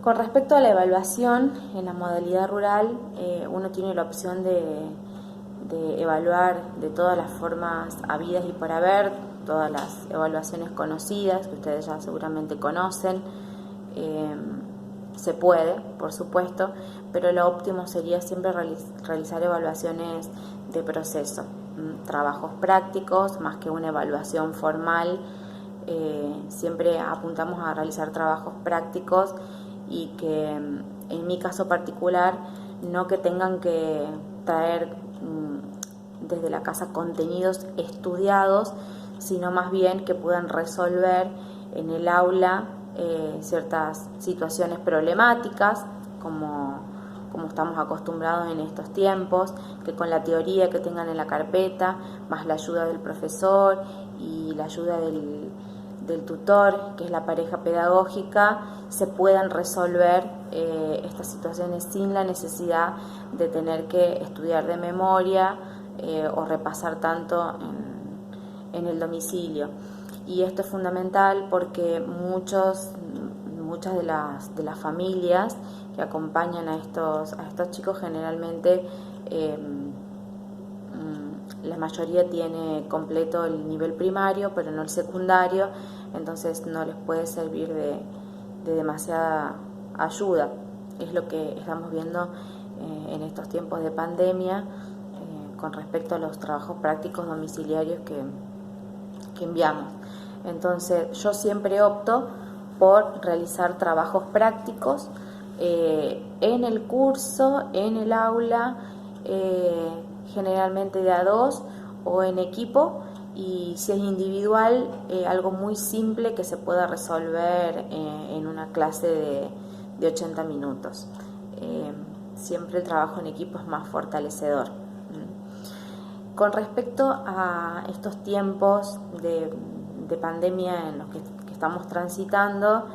Con respecto a la evaluación, en la modalidad rural uno tiene la opción de evaluar de todas las formas habidas y por haber, todas las evaluaciones conocidas que ustedes ya seguramente conocen. Se puede, por supuesto, pero lo óptimo sería siempre realizar evaluaciones de proceso, trabajos prácticos más que una evaluación formal. Siempre apuntamos a realizar trabajos prácticos y que en mi caso particular no que tengan que traer desde la casa contenidos estudiados, sino más bien que puedan resolver en el aula ciertas situaciones problemáticas como estamos acostumbrados en estos tiempos, que con la teoría que tengan en la carpeta, más la ayuda del profesor y la ayuda del tutor, que es la pareja pedagógica, se puedan resolver estas situaciones sin la necesidad de tener que estudiar de memoria o repasar tanto en el domicilio. Y esto es fundamental porque muchas de las familias que acompañan a estos chicos generalmente la mayoría tiene completo el nivel primario, pero no el secundario, entonces no les puede servir de demasiada ayuda. Es lo que estamos viendo en estos tiempos de pandemia con respecto a los trabajos prácticos domiciliarios que enviamos. Entonces yo siempre opto por realizar trabajos prácticos en el curso, en el aula, generalmente de a dos o en equipo, y si es individual, algo muy simple que se pueda resolver en una clase de 80 minutos. Siempre el trabajo en equipo es más fortalecedor. Con respecto a estos tiempos de pandemia en los que estamos transitando,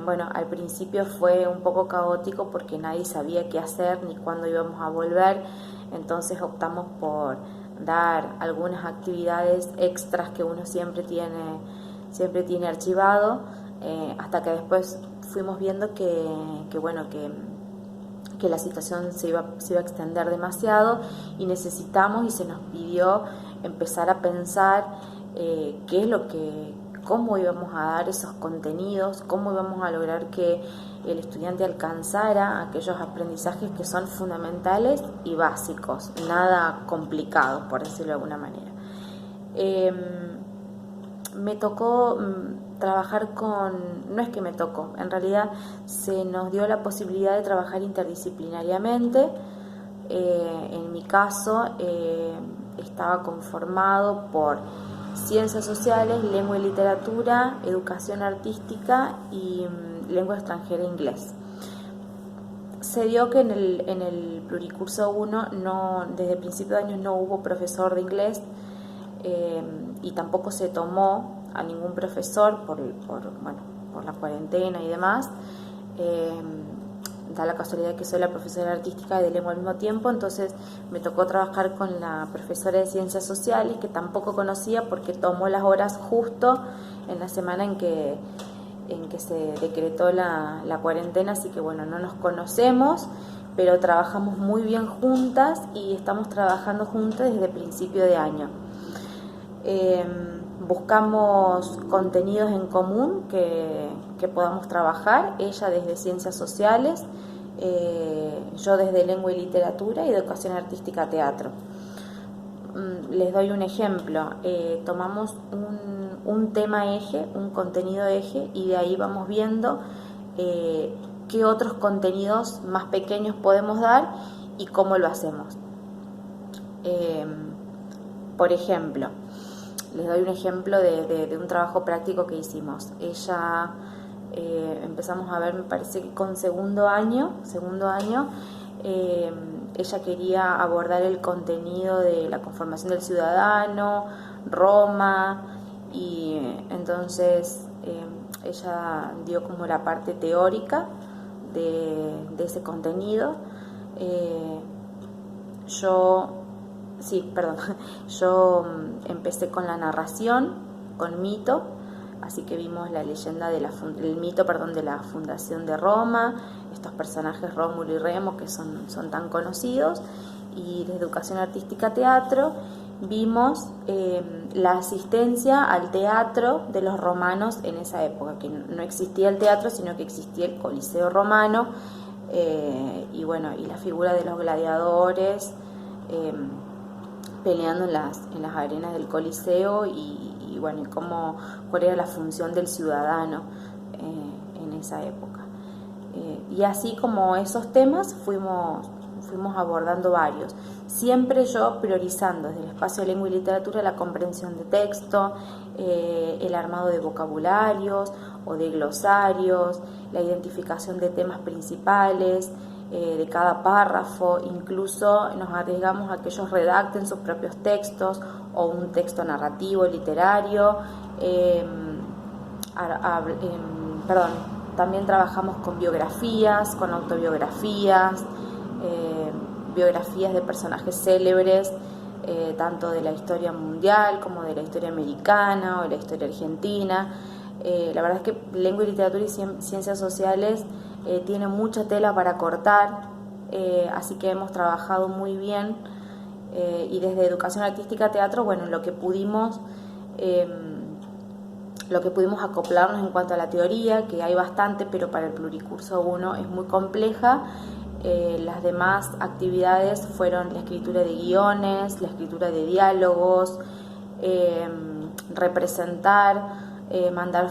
bueno, al principio fue un poco caótico porque nadie sabía qué hacer ni cuándo íbamos a volver, entonces optamos por dar algunas actividades extras que uno siempre tiene archivado, hasta que después fuimos viendo que la situación se iba a extender demasiado y necesitamos y se nos pidió empezar a pensar cómo íbamos a dar esos contenidos, cómo íbamos a lograr que el estudiante alcanzara aquellos aprendizajes que son fundamentales y básicos, nada complicado, por decirlo de alguna manera. Me tocó trabajar no es que me tocó, en realidad se nos dio la posibilidad de trabajar interdisciplinariamente. En mi caso estaba conformado por ciencias sociales, lengua y literatura, educación artística y lengua extranjera e inglés. Se dio que en el pluricurso 1 desde principio de año no hubo profesor de inglés y tampoco se tomó a ningún profesor por la cuarentena y demás. Da la casualidad que soy la profesora artística y de lengua al mismo tiempo, entonces me tocó trabajar con la profesora de ciencias sociales, que tampoco conocía porque tomó las horas justo en la semana en que se decretó la cuarentena, así que bueno, no nos conocemos, pero trabajamos muy bien juntas y estamos trabajando juntas desde principio de año. Buscamos contenidos en común que podamos trabajar, ella desde ciencias sociales, yo desde lengua y literatura y educación artística teatro. Les doy un ejemplo, tomamos un tema eje, un contenido eje, y de ahí vamos viendo qué otros contenidos más pequeños podemos dar y cómo lo hacemos. Por ejemplo, les doy un ejemplo de un trabajo práctico que hicimos. Ella empezamos a ver, me parece que con segundo año, ella quería abordar el contenido de la conformación del ciudadano, Roma, y entonces ella dio como la parte teórica de ese contenido. Yo empecé con la narración, con mito, así que vimos la leyenda el mito, de la fundación de Roma, estos personajes Rómulo y Remo que son tan conocidos, y de educación artística teatro vimos la asistencia al teatro de los romanos en esa época, que no existía el teatro, sino que existía el Coliseo romano, y la figura de los gladiadores peleando en las arenas del Coliseo, y cuál era la función del ciudadano en esa época. Y así como esos temas fuimos abordando varios, siempre yo priorizando desde el espacio de lengua y literatura la comprensión de texto, el armado de vocabularios o de glosarios, la identificación de temas principales de cada párrafo. Incluso nos arriesgamos a que ellos redacten sus propios textos o un texto narrativo, literario. También trabajamos con biografías, con autobiografías, biografías de personajes célebres, tanto de la historia mundial como de la historia americana o de la historia argentina. La verdad es que lengua y literatura y ciencias sociales tiene mucha tela para cortar, así que hemos trabajado muy bien, y desde educación artística teatro, lo que pudimos acoplarnos en cuanto a la teoría, que hay bastante, pero para el pluricurso 1 es muy compleja. Las demás actividades fueron la escritura de guiones, la escritura de diálogos, representar, mandar